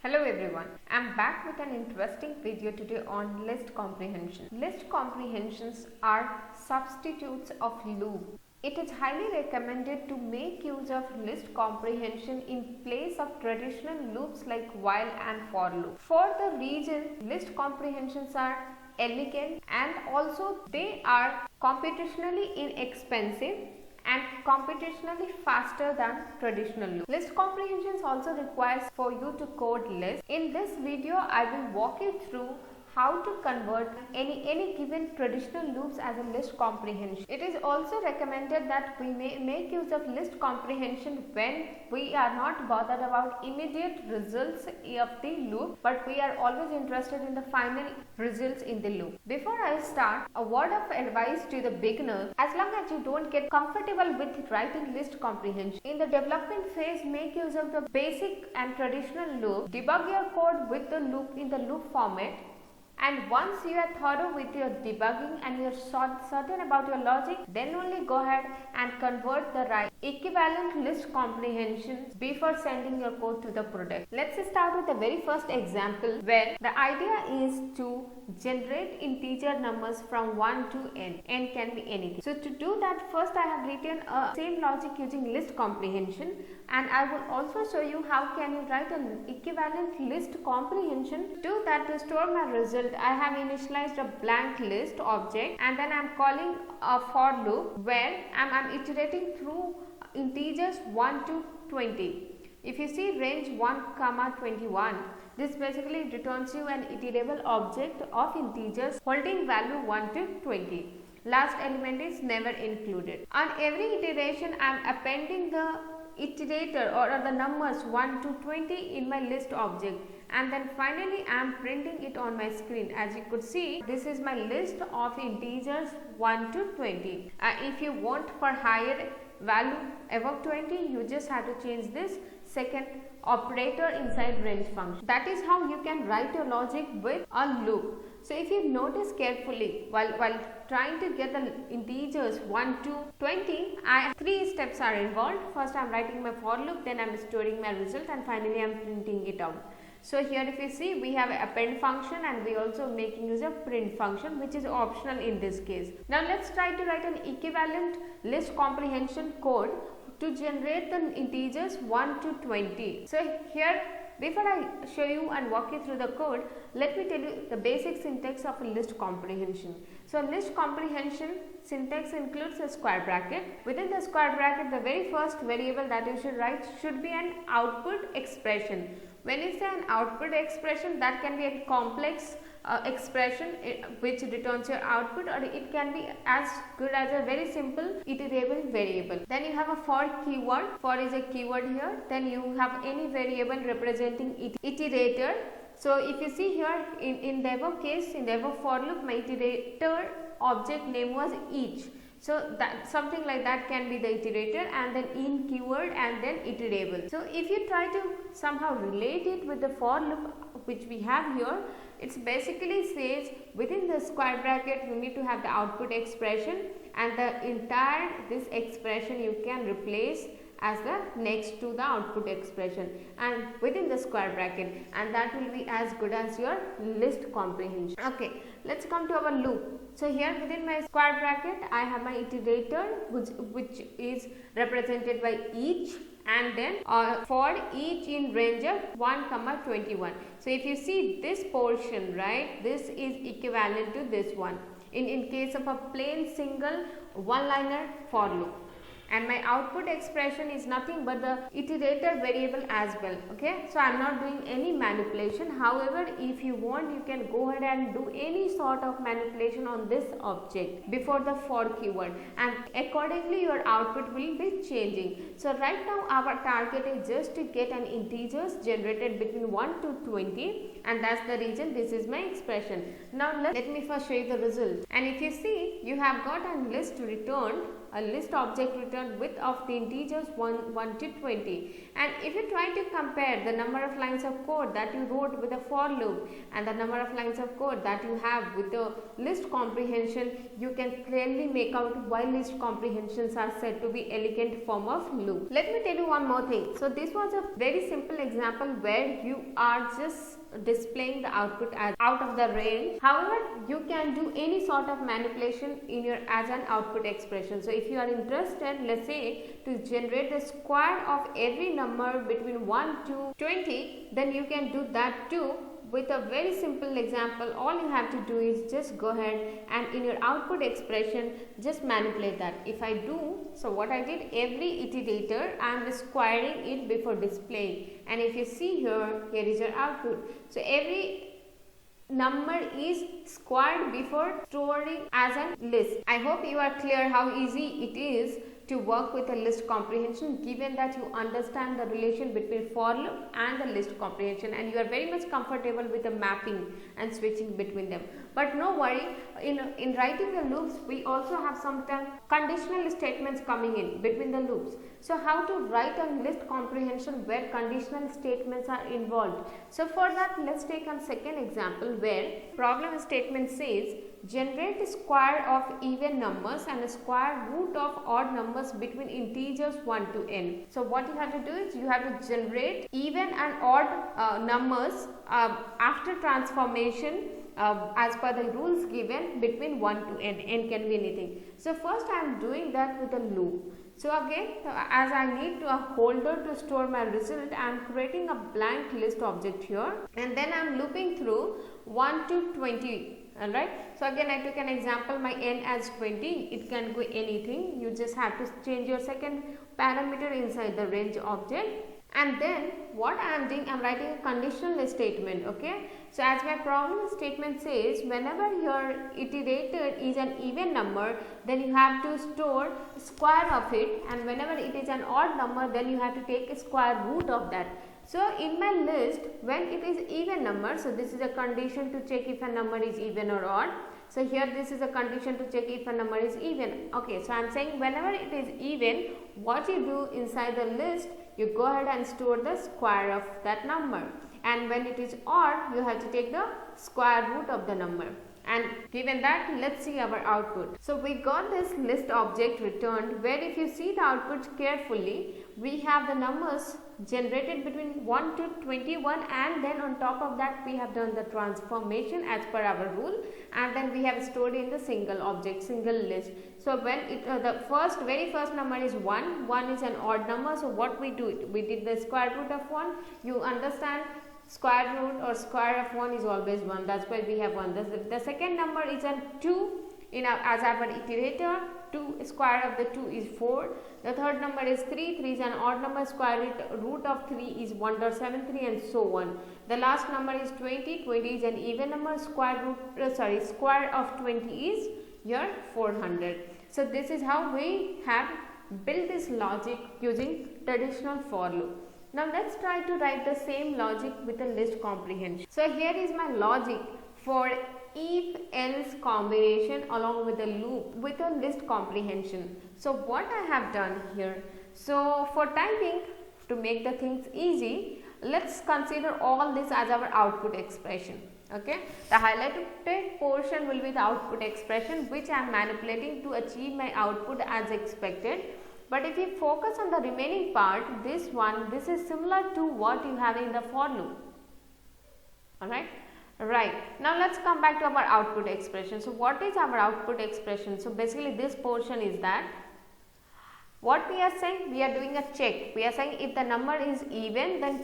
Hello everyone, I am back with an interesting video today on list comprehension. List comprehensions are substitutes of loop. It is highly recommended to make use of list comprehension in place of traditional loops like while and for loop. For the reason list comprehensions are elegant and also they are computationally inexpensive and computationally faster than traditional loop. List comprehensions also requires for you to code list. In this video, I will walk you through how to convert any given traditional loops as a list comprehension. It is also recommended that we may make use of list comprehension when we are not bothered about immediate results of the loop, but we are always interested in the final results in the loop. Before I start, a word of advice to the beginner: as long as you don't get comfortable with writing list comprehension, in the development phase make use of the basic and traditional loop, debug your code with the loop in the loop format. And once you are thorough with your debugging and you are certain about your logic, then only go ahead and convert the right equivalent list comprehensions before sending your code to the product. Let's start with the very first example where the idea is to generate integer numbers from 1 to n. N can be anything. So to do that, first I have written a same logic using list comprehension, and I will also show you how can you write an equivalent list comprehension. To that, to store my result, I have initialized a blank list object and then I am calling a for loop where I am iterating through integers 1 to 20. If you see range 1, 21, this basically returns you an iterable object of integers holding value 1 to 20. Last element is never included. On every iteration, I am appending the iterator or the numbers 1 to 20 in my list object, and then finally I am printing it on my screen. As you could see, this is my list of integers 1 to 20. If you want for higher value above 20, you just have to change this second operator inside range function. That is how you can write your logic with a loop. So if you notice carefully, while trying to get the integers 1 to 20, three steps are involved. First I am writing my for loop, then I am storing my result, and finally I am printing it out. So here if you see, we have append function and we also making use of print function, which is optional in this case. Now let's try to write an equivalent list comprehension code to generate the integers 1 to 20. So here, before I show you and walk you through the code, let me tell you the basic syntax of a list comprehension. So list comprehension syntax includes a square bracket. Within the square bracket, the very first variable that you should write should be an output expression. When you say an output expression, that can be a complex expression which returns your output, or it can be as good as a very simple iterable variable. Then you have a for keyword. For is a keyword here. Then you have any variable representing iterator. So if you see here in the above case, in the above for loop, my iterator object name was each. So that something like that can be the iterator, and then in keyword and then iterable. So if you try to somehow relate it with the for loop which we have here, it basically says within the square bracket you need to have the output expression, and the entire this expression you can replace as the next to the output expression and within the square bracket, and that will be as good as your list comprehension. Okay, let's come to our loop. So here within my square bracket I have my iterator which is represented by each, and then for each in range of 1, 21. So if you see this portion, right, this is equivalent to this one in case of a plain single one-liner for loop. And my output expression is nothing but the iterator variable as well. Okay, so I am not doing any manipulation. However, if you want, you can go ahead and do any sort of manipulation on this object before the for keyword, and accordingly your output will be changing. So right now our target is just to get an integers generated between 1 to 20, and that's the reason this is my expression. Now let me first show you the result. And if you see, you have got a list returned a list object return width of the integers 1 to 20. And if you try to compare the number of lines of code that you wrote with a for loop and the number of lines of code that you have with the list comprehension, you can clearly make out why list comprehensions are said to be elegant form of loop. Let me tell you one more thing. So this was a very simple example where you are just displaying the output as out of the range. However, you can do any sort of manipulation in your as an output expression. So if you are interested, let's say, to generate the square of every number between 1 to 20, then you can do that too. With a very simple example, all you have to do is just go ahead and in your output expression just manipulate that. If I do, so what I did, every iterator I am squaring it before displaying, and if you see here, here is your output. So every number is squared before storing as a list. I hope you are clear how easy it is to work with a list comprehension, given that you understand the relation between for loop and the list comprehension, and you are very much comfortable with the mapping and switching between them. But no worry, in writing the loops, we also have sometimes conditional statements coming in between the loops. So how to write a list comprehension where conditional statements are involved? So for that, let's take a second example where problem statement says generate a square of even numbers and a square root of odd numbers between integers 1 to n. So what you have to do is you have to generate even and odd numbers after transformation as per the rules given between 1 to n. N can be anything. So first I am doing that with a loop. So again, as I need a holder to store my result, I am creating a blank list object here, and then I am looping through 1 to 20. Alright, so again I took an example, my n as 20, it can go anything, you just have to change your second parameter inside the range object. And then what I am doing, I am writing a conditional statement, okay. So as my problem statement says, whenever your iterator is an even number, then you have to store square of it, and whenever it is an odd number, then you have to take a square root of that. So in my list, when it is even number, so this is a condition to check if a number is even or odd. So here this is a condition to check if a number is even. Okay, so I am saying whenever it is even, what you do inside the list, you go ahead and store the square of that number, and when it is odd, you have to take the square root of the number. And given that, let's see our output. So we got this list object returned, where if you see the output carefully, we have the numbers generated between 1 to 21, and then on top of that we have done the transformation as per our rule, and then we have stored in the single object, single list. So when it the very first number is 1, 1 is an odd number, so what we do, we did the square root of 1. You understand, square root or square of 1 is always 1, that's why we have 1. The second number is a 2 as our iterator, 2 square of the 2 is 4. The third number is 3, 3 is an odd number, square root of 3 is 1.73, and so on. The last number is 20, 20 is an even number, square of 20 is your 400. So this is how we have built this logic using traditional for loop. Now let's try to write the same logic with a list comprehension. So here is my logic for if else combination along with a loop with a list comprehension. So what I have done here, so for typing, to make the things easy, let's consider all this as our output expression. Okay, the highlighted portion will be the output expression which I am manipulating to achieve my output as expected. But if you focus on the remaining part, this is similar to what you have in the for loop. Alright. Right, now let's come back to our output expression. So what is our output expression? So basically this portion is that what we are saying, we are doing a check. We are saying if the number is even, then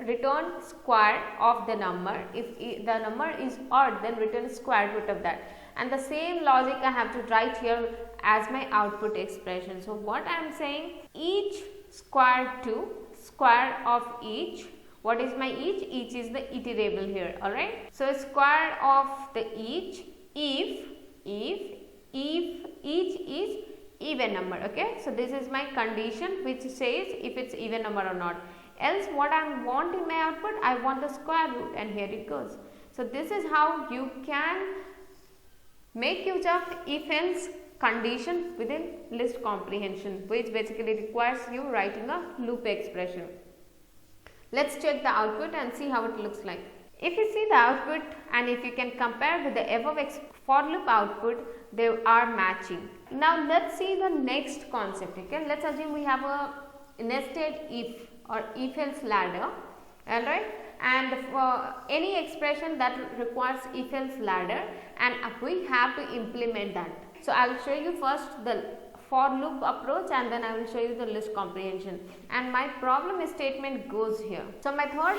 return square of the number. If the number is odd, then return square root of that. And the same logic I have to write here as my output expression. So what I am saying, each square to square of each. What is my each? Each is the iterable here, alright. So square of the each if each is even number, okay. So this is my condition which says if it's even number or not. Else what I want in my output, I want the square root, and here it goes. So this is how you can make use of if else condition within list comprehension, which basically requires you writing a loop expression. Let's check the output and see how it looks like. If you see the output and if you can compare with the above for loop output, they are matching. Now let's see the next concept. Okay, let's assume we have a nested if or if else ladder, alright, and for any expression that requires if else ladder, and we have to implement that. So I will show you first the for loop approach and then I will show you the list comprehension, and my problem statement goes here. So my third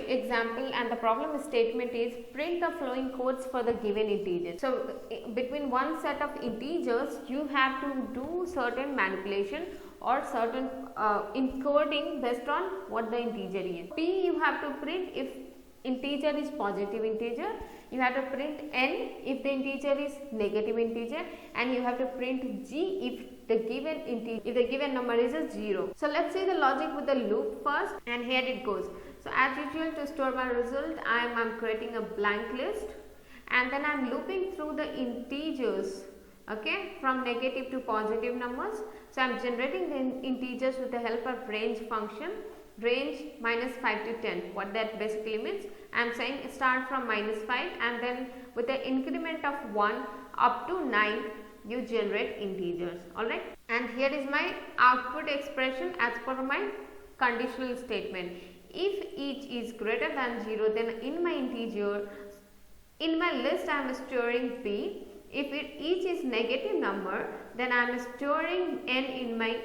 example and the problem statement is print the following codes for the given integers. So between one set of integers you have to do certain manipulation or certain encoding based on what the integer is. P you have to print if integer is positive integer, you have to print n if the integer is negative integer, and you have to print g if the given integer, if the given number is a 0. So let's see the logic with the loop first, and here it goes. So as usual, to store my result, I am creating a blank list, and then I am looping through the integers, okay, from negative to positive numbers. So I am generating the integers with the help of range function, range minus 5 to 10. What that basically means, I am saying start from minus 5 and then with the increment of 1 up to 9 you generate integers, alright. And here is my output expression as per my conditional statement. If each is greater than 0, then in my integer, in my list I am storing p. If each is negative number, then I am storing n in my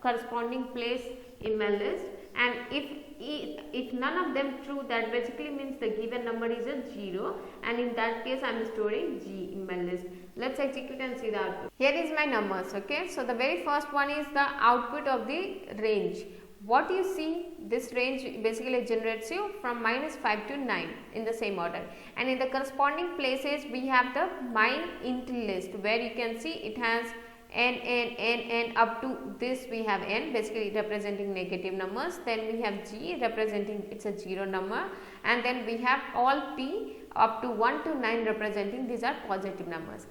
corresponding place in my list, and if none of them true, that basically means the given number is a 0, and in that case I am storing g in my list. Let's execute and see the output. Here is my numbers, okay. So the very first one is the output of the range. What you see, this range basically generates you from minus 5 to 9 in the same order, and in the corresponding places we have the my int list, where you can see it has n up to this we have n basically representing negative numbers, then we have g representing it's a 0 number, and then we have all p up to 1 to 9 representing these are positive numbers.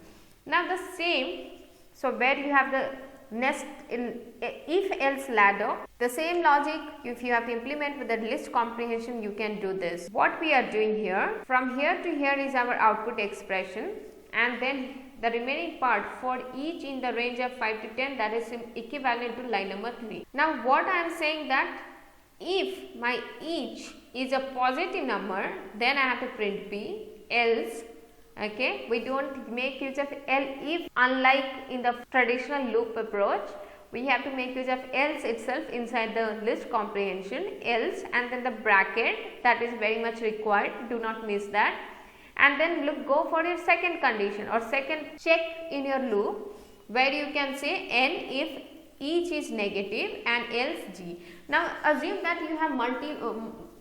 Now the same, so where you have the nest in if else ladder, the same logic if you have to implement with the list comprehension, you can do this. What we are doing here, from here to here is our output expression, and then the remaining part for each in the range of 5 to 10, that is equivalent to line number 3. Now what I am saying that if my each is a positive number, then I have to print p, else, okay, we don't make use of if, unlike in the traditional loop approach. We have to make use of else itself inside the list comprehension, else, and then the bracket, that is very much required, do not miss that. And then go for your second condition or second check in your loop, where you can say n if each is negative and else g. Now assume that you have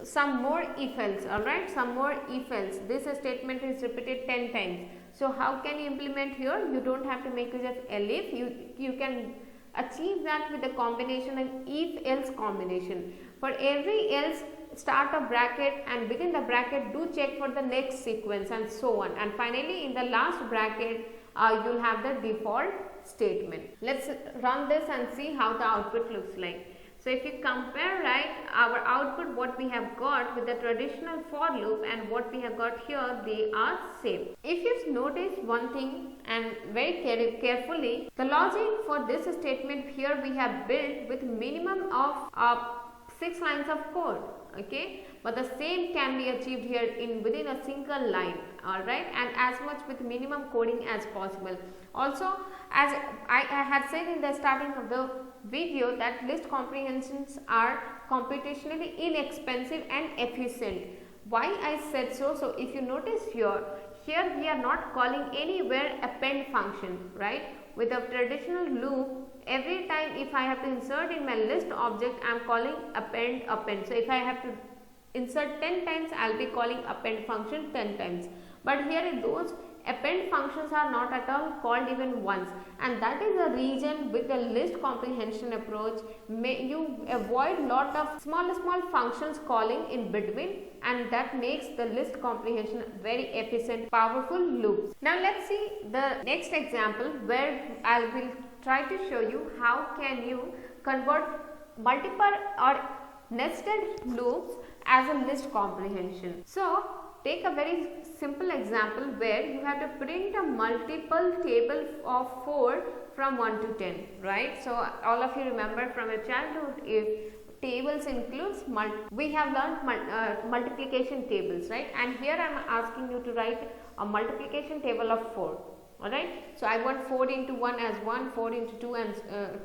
some more if else, alright, some more if else. This statement is repeated 10 times. So how can you implement here? You don't have to make use of elif, you can achieve that with the combination of if else combination. For every else, start a bracket, and within the bracket do check for the next sequence and so on, and finally in the last bracket you will have the default statement. Let's run this and see how the output looks like. So if you compare, right, our output what we have got with the traditional for loop and what we have got here, they are same. If you notice one thing and very carefully, the logic for this statement here we have built with minimum of 6 lines of code, okay, but the same can be achieved here in within a single line, alright, and as much with minimum coding as possible. Also, as I had said in the starting of the video, that list comprehensions are computationally inexpensive and efficient. Why I said so? So if you notice here we are not calling anywhere append function, right? With a traditional loop, every time if I have to insert in my list object, I am calling append. So if I have to insert 10 times, I will be calling append function 10 times. But here those append functions are not at all called even once, and that is the reason with the list comprehension approach you avoid lot of small functions calling in between, and that makes the list comprehension very efficient, powerful loops. Now let's see the next example where I will try to show you how can you convert multiple or nested loops as a list comprehension. So take a very simple example where you have to print a multiple table of 4 from 1 to 10, right? So all of you remember from your childhood, if tables includes we have learned multiplication tables, right? And here I am asking you to write a multiplication table of 4. Alright, so I want 4 into 1 as 1, 4 into 2 and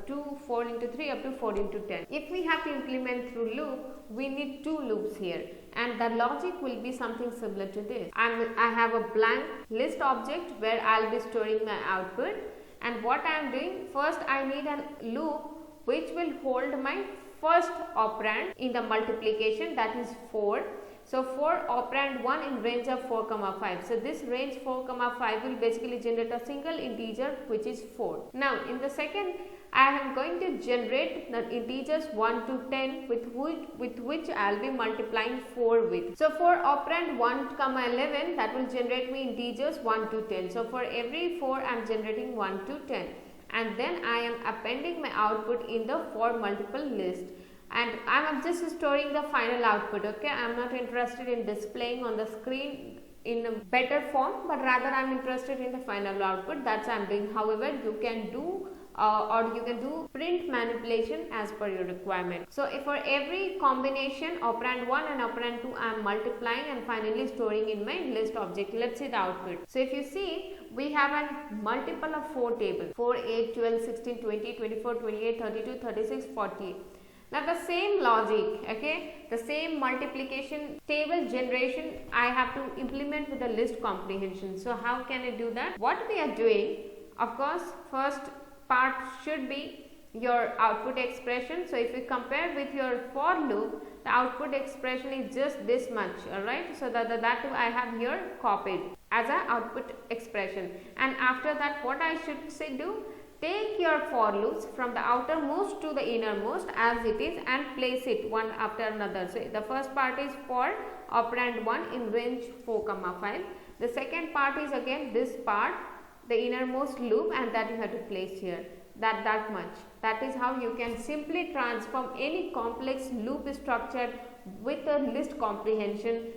2, 4 into 3 up to 4 into 10. If we have to implement through loop, we need 2 loops here, and the logic will be something similar to this. I have a blank list object where I'll be storing my output, and what I am doing, first I need a loop which will hold my first operand in the multiplication, that is 4. So for operand 1 in range of 4, 5. So this range 4, 5 will basically generate a single integer which is 4. Now in the second, I am going to generate the integers 1 to 10 with which I will be multiplying 4 with. So for operand 1, 11, that will generate me integers 1 to 10. So for every 4 I am generating 1 to 10, and then I am appending my output in the for multiple list. And I am just storing the final output, okay. I am not interested in displaying on the screen in a better form, but rather I am interested in the final output. That's I am doing. However, you can do print manipulation as per your requirement. So if for every combination operand 1 and operand 2 I am multiplying and finally storing in my list object. Let's see the output. So if you see, we have a multiple of 4 tables, 4, 8, 12, 16, 20, 24, 28, 32, 36, 48. Now the same logic, okay, the same multiplication table generation I have to implement with the list comprehension. So how can I do that? What we are doing, of course, first part should be your output expression. So if you compare with your for loop, the output expression is just this much, alright. So that I have here copied as an output expression. And after that, what I should say do? Take your for loops from the outermost to the innermost as it is and place it one after another. So the first part is for operand 1 in range 4, 5. The second part is again this part, the innermost loop, and that you have to place here. That much. That is how you can simply transform any complex loop structure with a list comprehension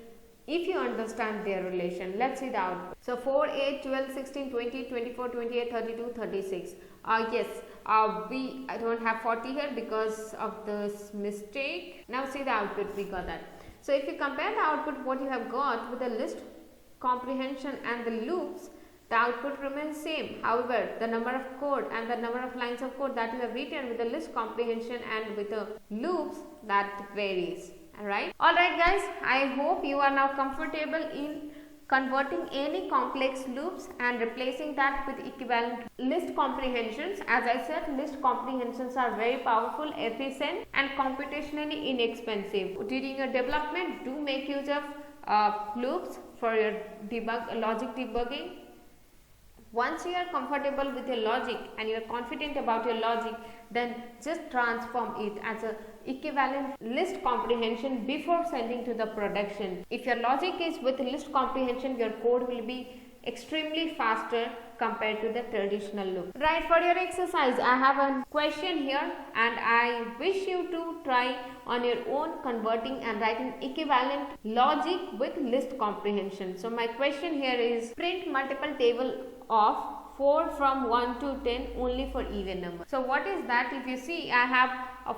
if you understand their relation. Let's see the output. So 4, 8, 12, 16, 20, 24, 28, 32, 36. Yes, I don't have 40 here because of this mistake. Now see the output, we got that. So if you compare the output what you have got with the list comprehension and the loops, the output remains same. However, the number of code and the number of lines of code that you have written with the list comprehension and with the loops, that varies. Alright guys, I hope you are now comfortable in converting any complex loops and replacing that with equivalent list comprehensions. As I said, list comprehensions are very powerful, efficient and computationally inexpensive. During your development, do make use of loops for your logic debugging. Once you are comfortable with your logic and you are confident about your logic, then just transform it as a equivalent list comprehension before sending to the production. If your logic is with list comprehension, your code will be extremely faster compared to the traditional loop. Right, for your exercise, I have a question here and I wish you to try on your own converting and writing equivalent logic with list comprehension. So my question here is, print multiple table of 4 from 1 to 10 only for even numbers. So what is that? If you see, I have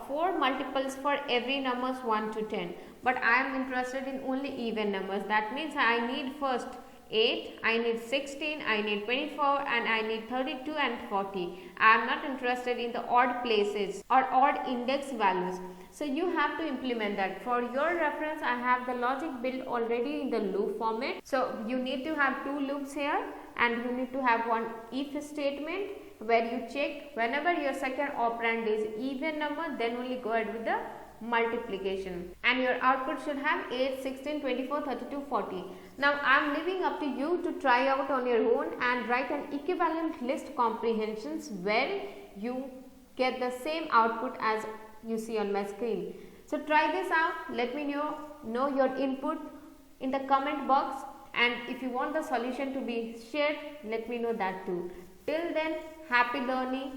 4 multiples for every numbers 1 to 10, but I am interested in only even numbers. That means I need first 8, I need 16, I need 24 and I need 32 and 40. I am not interested in the odd places or odd index values. So you have to implement that. For your reference, I have the logic built already in the loop format. So you need to have 2 loops here and you need to have one if statement where you check whenever your second operand is even number, then only go ahead with the multiplication, and your output should have 8, 16, 24, 32, 40. Now I am leaving up to you to try out on your own and write an equivalent list comprehensions where you get the same output as you see on my screen. So try this out, let me know your input in the comment box, and if you want the solution to be shared, let me know that too. Till then, happy learning.